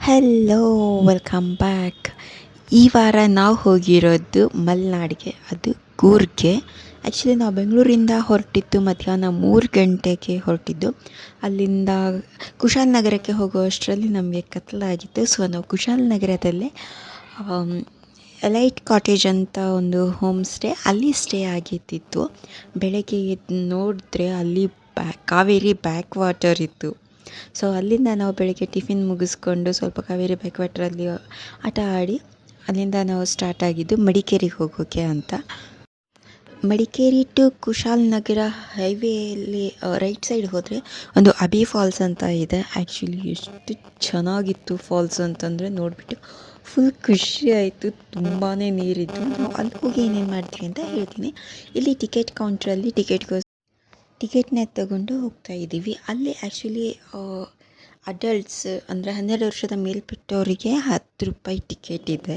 Hello welcome back. ಈ ವಾರ ನಾವು ಹೋಗಿರೋದು ಮಲೆನಾಡಿಗೆ, ಅದು ಕೂರ್ಗ್ಗೆ. ಆ್ಯಕ್ಚುಲಿ ನಾವು ಬೆಂಗಳೂರಿಂದ ಹೊರಟಿದ್ದು ಮಧ್ಯಾಹ್ನ 3 ಗಂಟೆಗೆ ಹೊರಟಿದ್ದು. ಅಲ್ಲಿಂದ ಕುಶಾಲನಗರಕ್ಕೆ ಹೋಗೋ ಅಷ್ಟರಲ್ಲಿ ನಮಗೆ ಕತ್ತಲಾಗಿತ್ತು. ಸೊ ನಾವು ಕುಶಾಲನಗರದಲ್ಲೇ ಎಲೈಟ್ ಕಾಟೇಜ್ ಅಂತ ಒಂದು ಹೋಮ್ ಸ್ಟೇ, ಅಲ್ಲಿ ಸ್ಟೇ ಆಗಿದ್ದಿತ್ತು. ಬೆಳಗ್ಗೆ ಎದ್ದು ನೋಡಿದ್ರೆ ಅಲ್ಲಿ ಕಾವೇರಿ ಬ್ಯಾಕ್ ವಾಟರ್ ಇತ್ತು. ಸೊ ಅಲ್ಲಿಂದ ನಾವು ಬೆಳಗ್ಗೆ ಟಿಫಿನ್ ಮುಗಿಸ್ಕೊಂಡು ಸ್ವಲ್ಪ ಕಾವೇರಿ ಬ್ಯಾಕ್ ವಾಟ್ರಲ್ಲಿ ಆಟ ಆಡಿ ಅಲ್ಲಿಂದ ನಾವು ಸ್ಟಾರ್ಟ್ ಆಗಿದ್ದು ಮಡಿಕೇರಿಗೆ ಹೋಗೋಕ್ಕೆ ಅಂತ. ಮಡಿಕೇರಿ ಟು ಕುಶಾಲನಗರ ಹೈವೇಯಲ್ಲಿ ರೈಟ್ ಸೈಡ್ ಹೋದರೆ ಒಂದು ಅಬಿ ಫಾಲ್ಸ್ ಅಂತ ಇದೆ. ಆ್ಯಕ್ಚುಲಿ ಎಷ್ಟು ಚೆನ್ನಾಗಿತ್ತು ಫಾಲ್ಸ್ ಅಂತಂದರೆ ನೋಡಿಬಿಟ್ಟು ಫುಲ್ ಖುಷಿ ಆಯಿತು. ತುಂಬಾ ನೀರಿತ್ತು. ನಾವು ಅಲ್ಲಿ ಹೋಗಿ ಏನೇನು ಮಾಡ್ತೀವಿ ಅಂತ ಹೇಳ್ತೀನಿ. ಇಲ್ಲಿ ಟಿಕೆಟ್ ಕೌಂಟ್ರಲ್ಲಿ ಟಿಕೆಟ್ನ ತಗೊಂಡು ಹೋಗ್ತಾ ಇದ್ದೀವಿ. ಅಲ್ಲಿ ಆ್ಯಕ್ಚುಲಿ ಅಡಲ್ಟ್ಸ್ ಅಂದರೆ 12 ವರ್ಷದ ಮೇಲ್ಪಟ್ಟವರಿಗೆ 10 ರೂಪಾಯಿ ಟಿಕೆಟ್ ಇದೆ.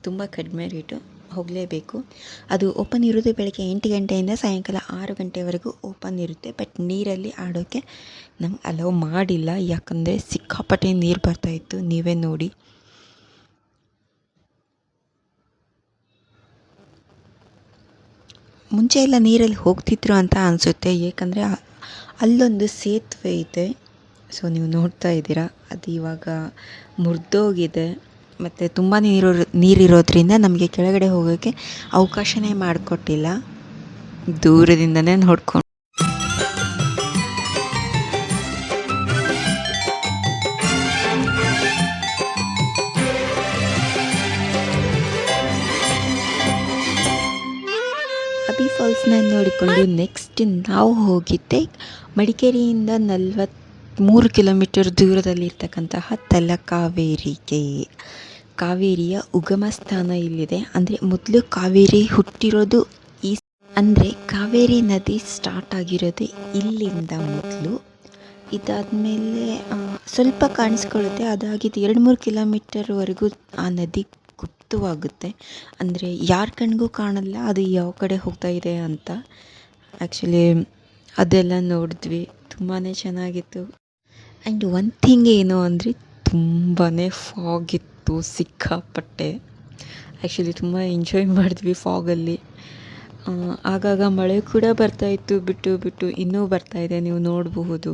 ತುಂಬ ಕಡಿಮೆ ರೇಟು, ಹೋಗಲೇಬೇಕು. ಅದು ಓಪನ್ ಇರೋದು ಬೆಳಗ್ಗೆ 8 ಗಂಟೆಯಿಂದ ಸಾಯಂಕಾಲ 6 ಗಂಟೆವರೆಗೂ ಓಪನ್ ಇರುತ್ತೆ. ಬಟ್ ನೀರಲ್ಲಿ ಆಡೋಕ್ಕೆ ನಮ್ಗೆ ಅಲೌ ಮಾಡಿಲ್ಲ, ಯಾಕಂದರೆ ಸಿಕ್ಕಾಪಟ್ಟೆ ನೀರು ಬರ್ತಾಯಿತ್ತು. ನೀವೇ ನೋಡಿ. ಮುಂಚೆ ಎಲ್ಲ ನೀರಲ್ಲಿ ಹೋಗ್ತಿದ್ರು ಅಂತ ಅನಿಸುತ್ತೆ, ಏಕೆಂದರೆ ಅಲ್ಲೊಂದು ಸೇತುವೆ ಇದೆ. ಸೊ ನೀವು ನೋಡ್ತಾ ಇದ್ದೀರಾ, ಅದು ಇವಾಗ ಮುರಿದೋಗಿದೆ. ಮತ್ತು ತುಂಬಾ ನೀರಿರೋದ್ರಿಂದ ನಮಗೆ ಕೆಳಗಡೆ ಹೋಗೋಕ್ಕೆ ಅವಕಾಶನೇ ಮಾಡಿಕೊಟ್ಟಿಲ್ಲ. ದೂರದಿಂದನೇ ನೋಡ್ಕೊಂಡು ಅಬಿ ಫಾಲ್ಸ್ನ ನೋಡಿಕೊಂಡು ನೆಕ್ಸ್ಟ್ ನಾವು ಹೋಗಿದ್ದೆ ಮಡಿಕೇರಿಯಿಂದ 43 ಕಿಲೋಮೀಟರ್ ದೂರದಲ್ಲಿರ್ತಕ್ಕಂತಹ ತಲಕಾವೇರಿಗೆ. ಕಾವೇರಿಯ ಉಗಮ ಸ್ಥಾನ ಇಲ್ಲಿದೆ. ಅಂದರೆ ಮೊದಲು ಕಾವೇರಿ ಹುಟ್ಟಿರೋದು ಅಂದರೆ ಕಾವೇರಿ ನದಿ ಸ್ಟಾರ್ಟ್ ಆಗಿರೋದು ಇಲ್ಲಿಂದ ಮೊದಲು. ಇದಾದಮೇಲೆ ಸ್ವಲ್ಪ ಕಾಣಿಸ್ಕೊಳ್ಳುತ್ತೆ. ಅದಾಗಿದ್ದು 2-3 ಕಿಲೋಮೀಟರ್ವರೆಗೂ ಆ ನದಿ ಗುಪ್ತವಾಗುತ್ತೆ. ಅಂದರೆ ಯಾರ ಕಣ್ಗೂ ಕಾಣಲ್ಲ ಅದು ಯಾವ ಕಡೆ ಹೋಗ್ತಾ ಇದೆ ಅಂತ. ಆ್ಯಕ್ಚುಲಿ ಅದೆಲ್ಲ ನೋಡಿದ್ವಿ, ತುಂಬಾ ಚೆನ್ನಾಗಿತ್ತು. ಆ್ಯಂಡ್ ಒನ್ ಥಿಂಗ್ ಏನು ಅಂದರೆ ತುಂಬಾ ಫಾಗಿತ್ತು, ಸಿಕ್ಕಾಪಟ್ಟೆ. ಆ್ಯಕ್ಚುಲಿ ತುಂಬ ಎಂಜಾಯ್ ಮಾಡಿದ್ವಿ ಫಾಗಲ್ಲಿ. ಆಗಾಗ ಮಳೆ ಕೂಡ ಬರ್ತಾಯಿತ್ತು, ಬಿಟ್ಟು ಇನ್ನೂ ಬರ್ತಾಯಿದೆ, ನೀವು ನೋಡಬಹುದು.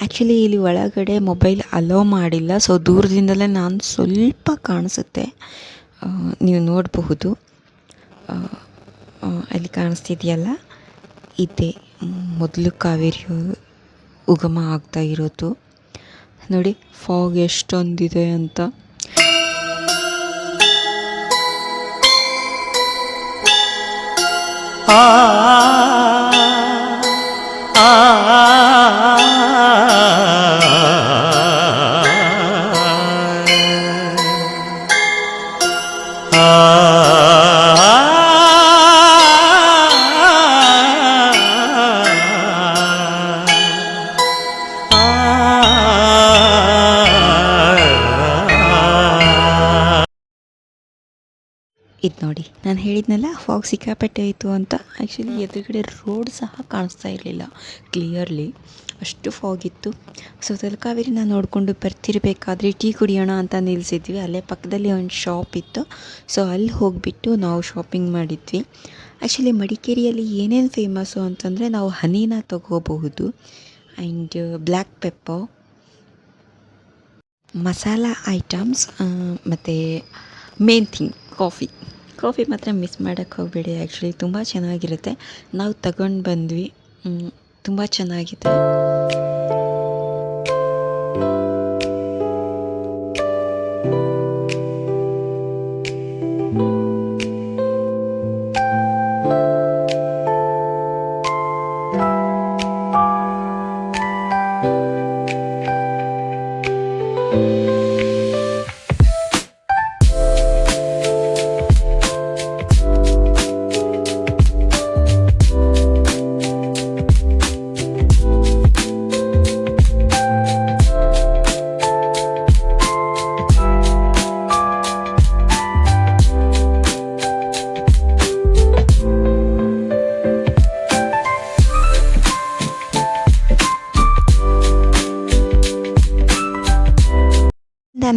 ಆ್ಯಕ್ಚುಲಿ ಇಲ್ಲಿ ಒಳಗಡೆ ಮೊಬೈಲ್ ಅಲೋ ಮಾಡಿಲ್ಲ. ಸೊ ದೂರದಿಂದಲೇ ನಾನು ಸ್ವಲ್ಪ ಕಾಣಿಸುತ್ತೆ, ನೀವು ನೋಡಬಹುದು. ಅಲ್ಲಿ ಕಾಣಿಸ್ತಿದೆಯಲ್ಲ, ಇದೆ ಮೊದಲು ಕಾವೇರಿ ಉಗಮ ಆಗ್ತಾ ಇರೋದು. ನೋಡಿ ಫಾಗ್ ಎಷ್ಟೊಂದಿದೆ ಅಂತ. ಇದು ನೋಡಿ, ನಾನು ಹೇಳಿದ್ನಲ್ಲ ಫಾಗ್ ಸಿಕ್ಕಾಪಟ್ಟೆ ಆಯಿತು ಅಂತ. ಆ್ಯಕ್ಚುಲಿ ಎದುರುಗಡೆ ರೋಡ್ ಸಹ ಕಾಣಿಸ್ತಾ ಇರಲಿಲ್ಲ ಕ್ಲಿಯರ್ಲಿ, ಅಷ್ಟು ಫಾಗಿತ್ತು. ಸೊ ತಲಕಾವೇರಿನ ನೋಡಿಕೊಂಡು ಬರ್ತಿರಬೇಕಾದ್ರೆ ಟೀ ಕುಡಿಯೋಣ ಅಂತ ನಿಲ್ಲಿಸಿದ್ವಿ. ಅಲ್ಲೇ ಪಕ್ಕದಲ್ಲಿ ಒಂದು ಶಾಪ್ ಇತ್ತು. ಸೊ ಅಲ್ಲಿ ಹೋಗಿಬಿಟ್ಟು ನಾವು ಶಾಪಿಂಗ್ ಮಾಡಿದ್ವಿ. ಆ್ಯಕ್ಚುಲಿ ಮಡಿಕೇರಿಯಲ್ಲಿ ಏನೇನು ಫೇಮಸ್ಸು ಅಂತಂದರೆ ನಾವು ಹನಿನ ತಗೋಬಹುದು, and black pepper, masala items, ಮತ್ತು ಮೇನ್ ಥಿಂಗ್ ಕಾಫಿ ಮಾತ್ರ ಮಿಸ್ ಮಾಡೋಕ್ಕೆ ಹೋಗಬೇಡಿ. ಆ್ಯಕ್ಚುಲಿ ತುಂಬ ಚೆನ್ನಾಗಿರುತ್ತೆ. ನಾವು ತಗೊಂಡು ಬಂದ್ವಿ, ತುಂಬ ಚೆನ್ನಾಗಿದೆ.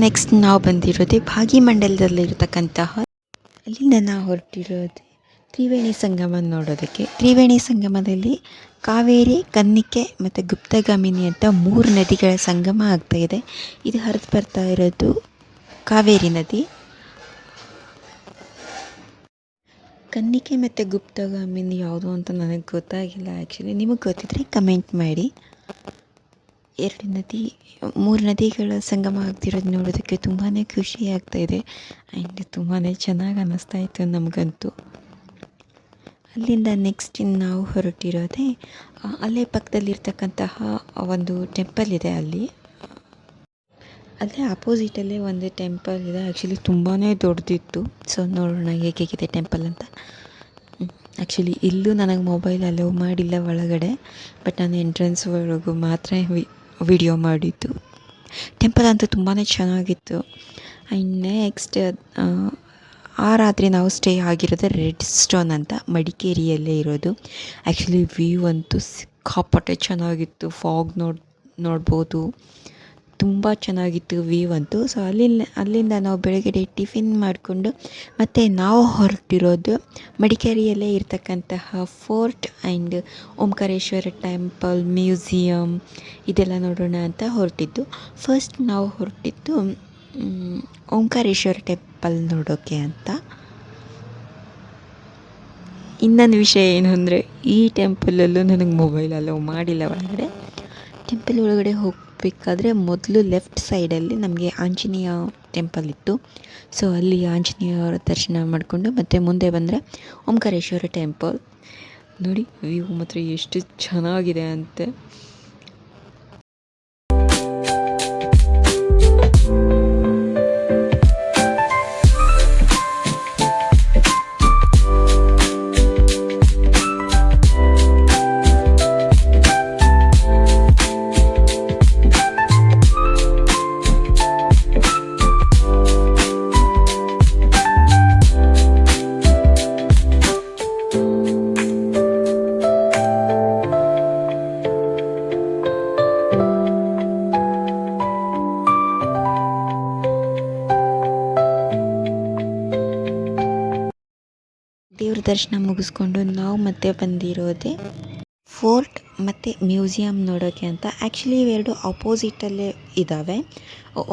ನೆಕ್ಸ್ಟ್ ನಾವು ಬಂದಿರೋದೇ ಭಾಗಿಮಂಡಲದಲ್ಲಿರ್ತಕ್ಕಂತಹ, ಅಲ್ಲಿಂದ ನಾವು ಹೊರಟಿರೋದು ತ್ರಿವೇಣಿ ಸಂಗಮ ನೋಡೋದಕ್ಕೆ. ತ್ರಿವೇಣಿ ಸಂಗಮದಲ್ಲಿ ಕಾವೇರಿ, ಕನ್ನಿಕೆ ಮತ್ತು ಗುಪ್ತಗಾಮಿನಿ ಅಂತ 3 ನದಿಗಳ ಸಂಗಮ ಆಗ್ತಾಯಿದೆ. ಇದು ಹರಿದು ಬರ್ತಾ ಇರೋದು ಕಾವೇರಿ ನದಿ. ಕನ್ನಿಕೆ ಮತ್ತು ಗುಪ್ತಗಾಮಿನಿ ಯಾವುದು ಅಂತ ನನಗೆ ಗೊತ್ತಾಗಿಲ್ಲ ಆ್ಯಕ್ಚುಲಿ. ನಿಮಗೆ ಗೊತ್ತಿದ್ರೆ ಕಮೆಂಟ್ ಮಾಡಿ. 3 ನದಿಗಳ ಸಂಗಮ ಆಗ್ತಿರೋದು ನೋಡೋದಕ್ಕೆ ತುಂಬಾ ಖುಷಿ ಆಗ್ತಾಯಿದೆ ಆ್ಯಂಡ್ ತುಂಬಾ ಚೆನ್ನಾಗಿ ಅನ್ನಿಸ್ತಾ ಇತ್ತು ನಮಗಂತೂ. ಅಲ್ಲಿಂದ ನೆಕ್ಸ್ಟ್ ನಾವು ಹೊರಟಿರೋದೇ ಅಲ್ಲೇ ಪಕ್ಕದಲ್ಲಿರ್ತಕ್ಕಂತಹ ಒಂದು ಟೆಂಪಲ್ ಇದೆ. ಅಲ್ಲೇ ಆಪೋಸಿಟಲ್ಲೇ ಒಂದು ಟೆಂಪಲ್ ಇದೆ. ಆ್ಯಕ್ಚುಲಿ ತುಂಬಾ ದೊಡ್ಡದಿತ್ತು. ಸೊ ನೋಡೋಣ ಹೇಗಿದೆ ಟೆಂಪಲ್ ಅಂತ. ಆ್ಯಕ್ಚುಲಿ ಇಲ್ಲೂ ನನಗೆ ಮೊಬೈಲ್ ಅಲೋ ಮಾಡಿಲ್ಲ ಒಳಗಡೆ, ಬಟ್ ನಾನು ಎಂಟ್ರೆನ್ಸ್ ಒಳಗೂ ಮಾತ್ರ ವಿಡಿಯೋ ಮಾಡಿದ್ದು. ಟೆಂಪಲ್ ಅಂತೂ ತುಂಬಾ ಚೆನ್ನಾಗಿತ್ತು. ಆ್ಯಂಡ್ ನೆಕ್ಸ್ಟ್ ಆ ರಾತ್ರಿ ನಾವು ಸ್ಟೇ ಆಗಿರೋದು ರೆಡ್ ಸ್ಟೋನ್ ಅಂತ, ಮಡಿಕೇರಿಯಲ್ಲೇ ಇರೋದು. ಆ್ಯಕ್ಚುಲಿ ವ್ಯೂ ಅಂತೂ ಸಿಕ್ಕಾಪಟ್ಟೆ ಚೆನ್ನಾಗಿತ್ತು. ಫಾಗ್ ನೋಡ್ಬೋದು, ತುಂಬ ಚೆನ್ನಾಗಿತ್ತು ವ್ಯೂ ಅಂತೂ. ಸೊ ಅಲ್ಲಿಂದ ನಾವು ಬೆಳಗ್ಗೆ ಟಿಫಿನ್ ಮಾಡಿಕೊಂಡು ಮತ್ತು ನಾವು ಹೊರಟಿರೋದು ಮಡಿಕೇರಿಯಲ್ಲೇ ಇರ್ತಕ್ಕಂತಹ fort and Omkareshwara temple, museum ಇದೆಲ್ಲ ನೋಡೋಣ ಅಂತ ಹೊರಟಿದ್ದು. ಫಸ್ಟ್ ನಾವು ಹೊರಟಿದ್ದು ಓಂಕಾರೇಶ್ವರ ಟೆಂಪಲ್ ನೋಡೋಕ್ಕೆ ಅಂತ. ಇನ್ನೊಂದು ವಿಷಯ ಏನು ಅಂದರೆ, ಈ ಟೆಂಪಲಲ್ಲೂ ನನಗೆ ಮೊಬೈಲ್ ಅಲೋ ಮಾಡಿಲ್ಲ ಒಳಗಡೆ. ಟೆಂಪಲ್ ಒಳಗಡೆ ಹೋಗಬೇಕಾದ್ರೆ ಮೊದಲು ಲೆಫ್ಟ್ ಸೈಡಲ್ಲಿ ನಮಗೆ ಆಂಜನೇಯ ಟೆಂಪಲ್ ಇತ್ತು. ಸೊ ಅಲ್ಲಿ ಆಂಜನೇಯರ ದರ್ಶನ ಮಾಡಿಕೊಂಡು ಮತ್ತೆ ಮುಂದೆ ಬಂದರೆ ಓಂಕಾರೇಶ್ವರ ಟೆಂಪಲ್. ನೋಡಿ ವ್ಯೂ ಮಾತ್ರ ಎಷ್ಟು ಚೆನ್ನಾಗಿದೆ ಅಂತೆ. ದೇವ್ರ ದರ್ಶನ ಮುಗಿಸ್ಕೊಂಡು ನಾವು ಮತ್ತೆ ಬಂದಿರೋದೇ ಫೋರ್ಟ್ ಮತ್ತು ಮ್ಯೂಸಿಯಮ್ ನೋಡೋಕ್ಕೆ ಅಂತ. ಆ್ಯಕ್ಚುಲಿ ಇವೆರಡು ಅಪೋಸಿಟಲ್ಲೇ ಇದ್ದಾವೆ.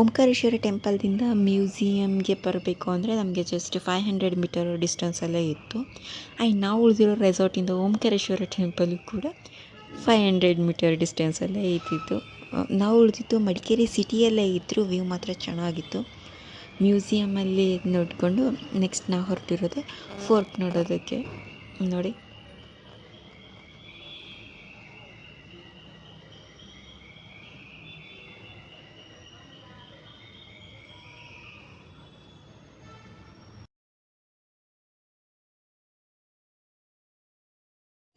ಓಂಕಾರೇಶ್ವರ ಟೆಂಪಲ್ದಿಂದ ಮ್ಯೂಸಿಯಮ್ಗೆ ಬರಬೇಕು ಅಂದರೆ ನಮಗೆ ಜಸ್ಟ್ 500 ಮೀಟರ್ ಡಿಸ್ಟೆನ್ಸಲ್ಲೇ ಇತ್ತು. ಆ್ಯಂಡ್ ನಾವು ಉಳಿದಿರೋ ರೆಸಾರ್ಟಿಂದ ಓಂಕಾರೇಶ್ವರ ಟೆಂಪಲ್ಗೆ ಕೂಡ 500 ಮೀಟರ್ ಡಿಸ್ಟೆನ್ಸಲ್ಲೇ ಇದ್ದಿತ್ತು. ನಾವು ಉಳಿದಿದ್ದು ಮಡಿಕೇರಿ ಸಿಟಿಯಲ್ಲೇ ಇದ್ದರೂ ವ್ಯೂ ಮಾತ್ರ ಚೆನ್ನಾಗಿತ್ತು. ಮ್ಯೂಸಿಯಮಲ್ಲಿ ನೋಡಿಕೊಂಡು ನೆಕ್ಸ್ಟ್ ನಾವು ಹೊರಟಿರೋದೆ ಫೋರ್ಟ್ ನೋಡೋದಕ್ಕೆ. ನೋಡಿ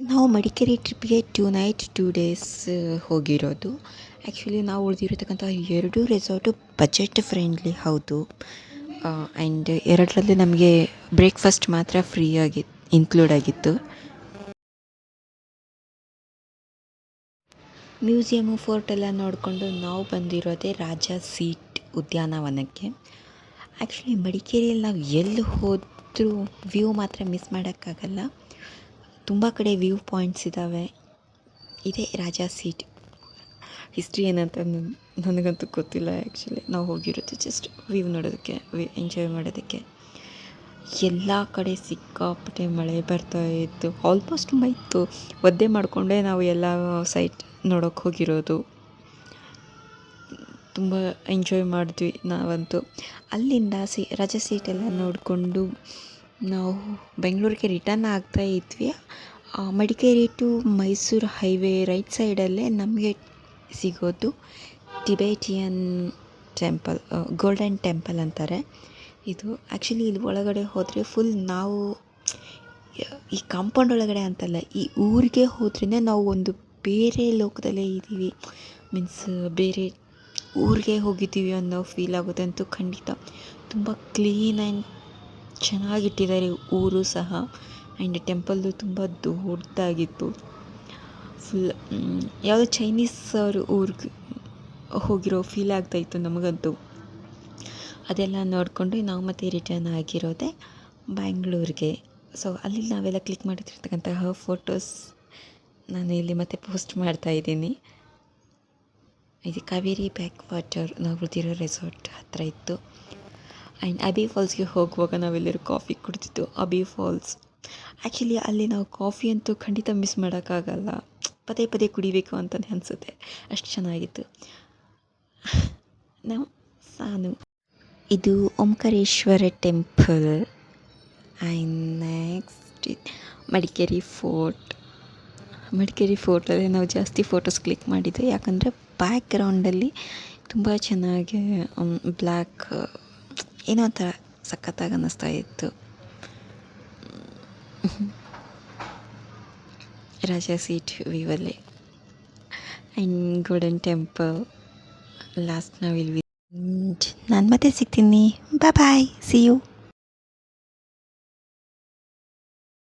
ನಾವು ಮಡಿಕೇರಿ ಟ್ರಿಪ್ಗೆ 2 ನೈಟ್ 2 ಡೇಸ್ ಹೋಗಿರೋದು. ಆ್ಯಕ್ಚುಲಿ ನಾವು ಉಳಿದಿರತಕ್ಕಂಥ 2 ರೆಸಾರ್ಟು ಬಜೆಟ್ ಫ್ರೆಂಡ್ಲಿ ಹೌದು. ಆ್ಯಂಡ್ 2ರಲ್ಲಿ ನಮಗೆ ಬ್ರೇಕ್ಫಾಸ್ಟ್ ಮಾತ್ರ ಫ್ರೀಯಾಗಿ ಇನ್ಕ್ಲೂಡ್ ಆಗಿತ್ತು. ಮ್ಯೂಸಿಯಮು ಫೋರ್ಟೆಲ್ಲ ನೋಡಿಕೊಂಡು ನಾವು ಬಂದಿರೋದೇ ರಾಜ ಸೀಟ್ ಉದ್ಯಾನವನಕ್ಕೆ. ಆ್ಯಕ್ಚುಲಿ ಮಡಿಕೇರಿಯಲ್ಲಿ ನಾವು ಎಲ್ಲಿ ಹೋದರೂ ವ್ಯೂ ಮಾತ್ರ ಮಿಸ್ ಮಾಡೋಕ್ಕಾಗಲ್ಲ. ತುಂಬ ಕಡೆ ವ್ಯೂ ಪಾಯಿಂಟ್ಸ್ ಇದ್ದಾವೆ. ಇದೇ ರಾಜ ಸೀಟ್. ಹಿಸ್ಟ್ರಿ ಏನಂತ ನನಗಂತೂ ಗೊತ್ತಿಲ್ಲ ಆ್ಯಕ್ಚುಲಿ. ನಾವು ಹೋಗಿರೋದು ಜಸ್ಟ್ ವ್ಯೂ ನೋಡೋದಕ್ಕೆ, ಎಂಜಾಯ್ ಮಾಡೋದಕ್ಕೆ. ಎಲ್ಲ ಕಡೆ ಸಿಕ್ಕಾಪಟ್ಟೆ ಮಳೆ ಬರ್ತಾ ಇತ್ತು. ಆಲ್ಮೋಸ್ಟ್ ಮೈತು ಒದ್ದೆ ಮಾಡಿಕೊಂಡೇ ನಾವು ಎಲ್ಲ ಸೈಟ್ ನೋಡೋಕ್ಕೆ ಹೋಗಿರೋದು. ತುಂಬ ಎಂಜಾಯ್ ಮಾಡಿದ್ವಿ ನಾವಂತೂ. ಅಲ್ಲಿಂದ ರಾಜ ಸೀಟೆಲ್ಲ ನೋಡಿಕೊಂಡು ನಾವು ಬೆಂಗಳೂರಿಗೆ ರಿಟರ್ನ್ ಆಗ್ತಾ ಇದ್ವಿ. Madikeri to Mysuru highway right ಸೈಡಲ್ಲೇ ನಮಗೆ ಸಿಗೋದು ಟಿಬೇಟಿಯನ್ ಟೆಂಪಲ್, ಗೋಲ್ಡನ್ ಟೆಂಪಲ್ ಅಂತಾರೆ ಇದು. ಆ್ಯಕ್ಚುಲಿ ಇಲ್ಲಿ ಒಳಗಡೆ ಹೋದರೆ ಫುಲ್ ನಾವು ಈ ಕಾಂಪೌಂಡ್ ಒಳಗಡೆ ಅಂತಲ್ಲ, ಈ ಊರಿಗೆ ಹೋದ್ರೇ ನಾವು ಒಂದು ಬೇರೆ ಲೋಕದಲ್ಲೇ ಇದ್ದೀವಿ, ಮೀನ್ಸ್ ಬೇರೆ ಊರಿಗೆ ಹೋಗಿದ್ದೀವಿ ಅನ್ನೋ ಫೀಲ್ ಆಗುತ್ತೆ ಅಂತೂ ಖಂಡಿತ. ತುಂಬ ಕ್ಲೀನ್ ಆ್ಯಂಡ್ ಚೆನ್ನಾಗಿಟ್ಟಿದ್ದಾರೆ ಊರು ಸಹ. ಆ್ಯಂಡ್ ಟೆಂಪಲ್ಲು ತುಂಬ ದೊಡ್ಡದಾಗಿತ್ತು. ಫುಲ್ ಯಾವುದೋ ಚೈನೀಸ್ ಅವ್ರ ಊರಿಗೆ ಹೋಗಿರೋ ಫೀಲ್ ಆಗ್ತಾಯಿತ್ತು ನಮಗಂತೂ. ಅದೆಲ್ಲ ನೋಡಿಕೊಂಡು ನಾವು ಮತ್ತೆ ರಿಟರ್ನ್ ಆಗಿರೋದೆ ಬ್ಯಾಂಗ್ಳೂರಿಗೆ. ಸೊ ಅಲ್ಲಿ ನಾವೆಲ್ಲ ಕ್ಲಿಕ್ ಮಾಡಿರ್ತಕ್ಕಂತಹ ಫೋಟೋಸ್ ನಾನು ಇಲ್ಲಿ ಮತ್ತೆ ಪೋಸ್ಟ್ ಮಾಡ್ತಾ ಇದ್ದೀನಿ. ಇದು ಕಾವೇರಿ ಬ್ಯಾಕ್ ವಾಟರ್ ನಾವು ಉಳಿದಿರೋ ರೆಸಾರ್ಟ್ ಹತ್ತಿರ ಇತ್ತು. ಆ್ಯಂಡ್ ಅಬಿ ಫಾಲ್ಸ್ಗೆ ಹೋಗುವಾಗ ನಾವೆಲ್ಲರೂ ಕಾಫಿ ಕುಡಿತಿದ್ದು. ಅಬಿ ಫಾಲ್ಸ್ ಆ್ಯಕ್ಚುಲಿ ಅಲ್ಲಿ ನಾವು ಕಾಫಿ ಅಂತೂ ಖಂಡಿತ ಮಿಸ್ ಮಾಡೋಕ್ಕಾಗಲ್ಲ. ಪದೇ ಪದೇ ಕುಡಿಬೇಕು ಅಂತಲೇ ಅನಿಸುತ್ತೆ, ಅಷ್ಟು ಚೆನ್ನಾಗಿತ್ತು. ನಾನು ಇದು Omkareshwara temple. And next Madikeri ಫೋರ್ಟಲ್ಲಿ ನಾವು ಜಾಸ್ತಿ ಫೋಟೋಸ್ ಕ್ಲಿಕ್ ಮಾಡಿದ್ವಿ, ಯಾಕಂದರೆ ಬ್ಯಾಕ್ಗ್ರೌಂಡಲ್ಲಿ ತುಂಬ ಚೆನ್ನಾಗಿ ಬ್ಲ್ಯಾಕ್ ಏನೋ ಒಂಥರ ಸಖತ್ತಾಗಿ ಅನ್ನಿಸ್ತಾ ಇತ್ತು. ರಾಜಾ ಸೀಟ್ ವ್ಯೂವಲ್ಲಿ ಆ್ಯಂಡ್ ಗೋಲ್ಡನ್ ಟೆಂಪಲ್ ಲಾಸ್ಟ್ ನಾವಿಲ್ಲಿ. ನಾನು ಮತ್ತೆ ಸಿಗ್ತೀನಿ. Bye see you.